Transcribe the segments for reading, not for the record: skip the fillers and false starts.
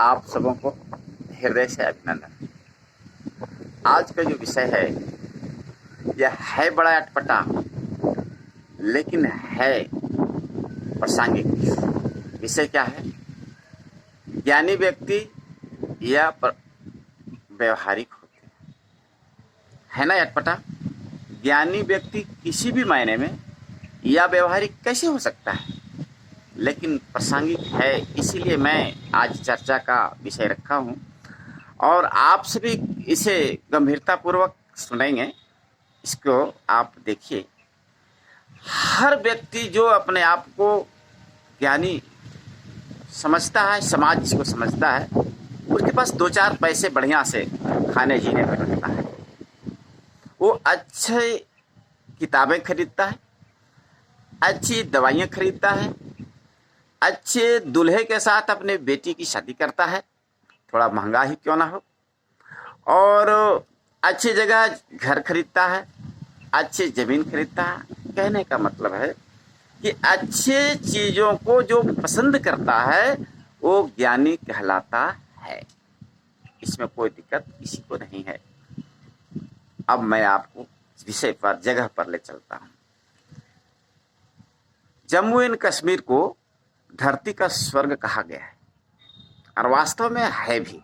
आप सबों को हृदय से अभिनंदन। आज का जो विषय है यह है बड़ा अटपटा, लेकिन है प्रासंगिक। विषय क्या है? ज्ञानी व्यक्ति या व्यवहारिक होते हैं, है ना अटपटा। ज्ञानी व्यक्ति किसी भी मायने में या व्यवहारिक कैसे हो सकता है, लेकिन प्रासंगिक है। इसीलिए मैं आज चर्चा का विषय रखा हूँ और आप सभी इसे गंभीरतापूर्वक सुनेंगे। इसको आप देखिए, हर व्यक्ति जो अपने आप को ज्ञानी समझता है, समाज जिसको समझता है, उसके पास दो चार पैसे बढ़िया से खाने जीने पर रखता है। वो अच्छे किताबें खरीदता है, अच्छी दवाइयाँ खरीदता है, अच्छे दूल्हे के साथ अपने बेटी की शादी करता है, थोड़ा महंगा ही क्यों ना हो, और अच्छी जगह घर खरीदता है, अच्छी ज़मीन खरीदता है। कहने का मतलब है कि अच्छे चीज़ों को जो पसंद करता है वो ज्ञानी कहलाता है। इसमें कोई दिक्कत किसी को नहीं है। अब मैं आपको विषय पर, जगह पर ले चलता हूँ। जम्मू एंड कश्मीर को धरती का स्वर्ग कहा गया है और वास्तव में है भी।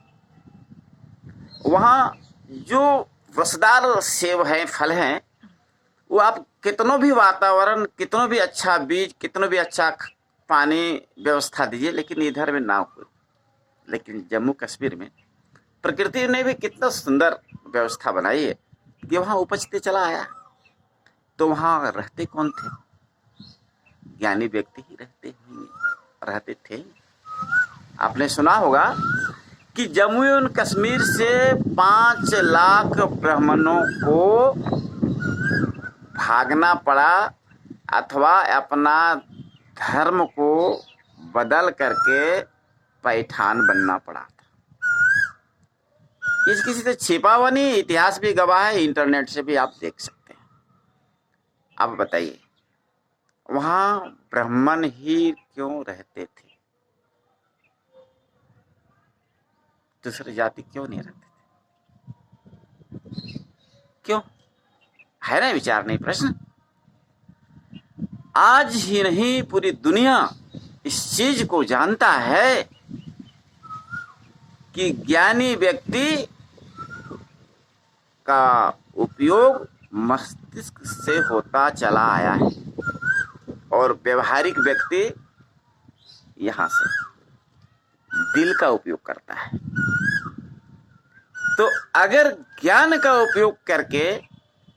वहाँ जो रसदार सेब हैं, फल हैं, वो आप कितनों भी वातावरण, कितनों भी अच्छा बीज, कितनों भी अच्छा पानी व्यवस्था दीजिए, लेकिन इधर में ना हो। लेकिन जम्मू कश्मीर में प्रकृति ने भी कितना सुंदर व्यवस्था बनाई है कि वहाँ उपजते चला आया। तो वहाँ रहते कौन थे? ज्ञानी व्यक्ति ही रहते थे। आपने सुना होगा कि जम्मू एवं कश्मीर से 5 लाख ब्राह्मणों को भागना पड़ा अथवा अपना धर्म को बदल करके पैठान बनना पड़ा था। इस किसी से छिपा हुआ नहीं, इतिहास भी गवाह है, इंटरनेट से भी आप देख सकते हैं। अब बताइए, वहाँ ब्राह्मण ही क्यों रहते थे? दूसरी जाति क्यों नहीं रहते थे? क्यों? है ना विचार, नहीं प्रश्न। आज ही नहीं, पूरी दुनिया इस चीज को जानता है कि ज्ञानी व्यक्ति का उपयोग मस्तिष्क से होता चला आया है और व्यवहारिक व्यक्ति यहां से दिल का उपयोग करता है। तो अगर ज्ञान का उपयोग करके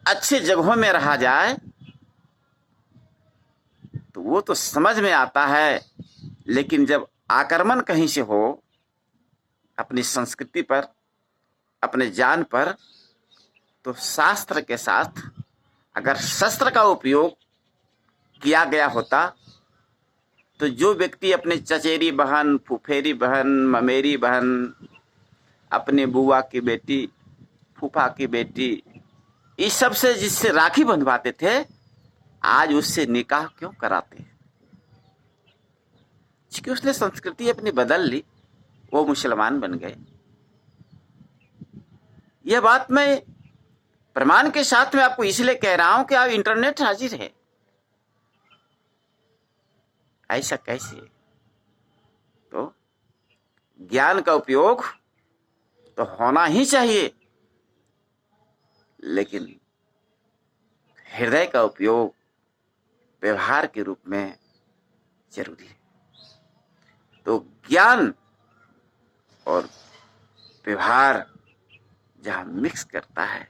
अच्छे जगहों में रहा जाए तो वो तो समझ में आता है, लेकिन जब आक्रमण कहीं से हो अपनी संस्कृति पर, अपने जान पर, तो शास्त्र के साथ अगर शस्त्र का उपयोग किया गया होता तो जो व्यक्ति अपने चचेरी बहन, फुफेरी बहन, ममेरी बहन, अपने बुआ की बेटी, फूफा की बेटी, इस सब से जिससे राखी बंधवाते थे, आज उससे निकाह क्यों कराते हैं? क्योंकि उसने संस्कृति अपनी बदल ली, वो मुसलमान बन गए। यह बात मैं प्रमाण के साथ में आपको इसलिए कह रहा हूं कि आप इंटरनेट हाजिर है। ऐसा कैसे? तो ज्ञान का उपयोग तो होना ही चाहिए, लेकिन हृदय का उपयोग व्यवहार के रूप में जरूरी है। तो ज्ञान और व्यवहार जहाँ मिक्स करता है,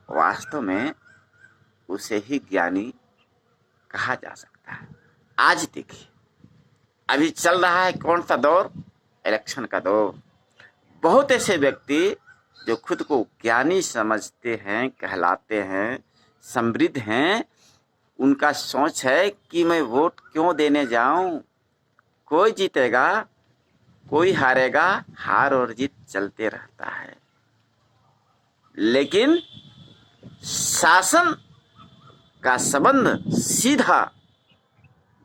वास्तव में उसे ही ज्ञानी कहा जा सकता है। आज देखिए, अभी चल रहा है कौन सा दौर? इलेक्शन का दौर। बहुत ऐसे व्यक्ति जो खुद को ज्ञानी समझते हैं, कहलाते हैं, समृद्ध हैं, उनका सोच है कि मैं वोट क्यों देने जाऊं, कोई जीतेगा कोई हारेगा, हार और जीत चलते रहता है। लेकिन शासन का संबंध सीधा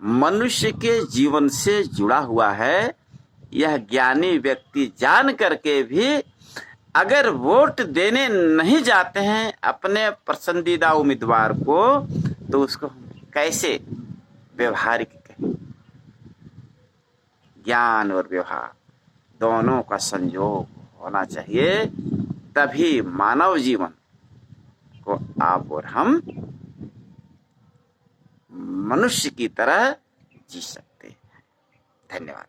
मनुष्य के जीवन से जुड़ा हुआ है। यह ज्ञानी व्यक्ति जान करके भी अगर वोट देने नहीं जाते हैं अपने पसंदीदा उम्मीदवार को, तो उसको हम कैसे व्यवहारिक कहें? ज्ञान और व्यवहार दोनों का संयोग होना चाहिए, तभी मानव जीवन को आप और हम मनुष्य की तरह जी सकते हैं। धन्यवाद।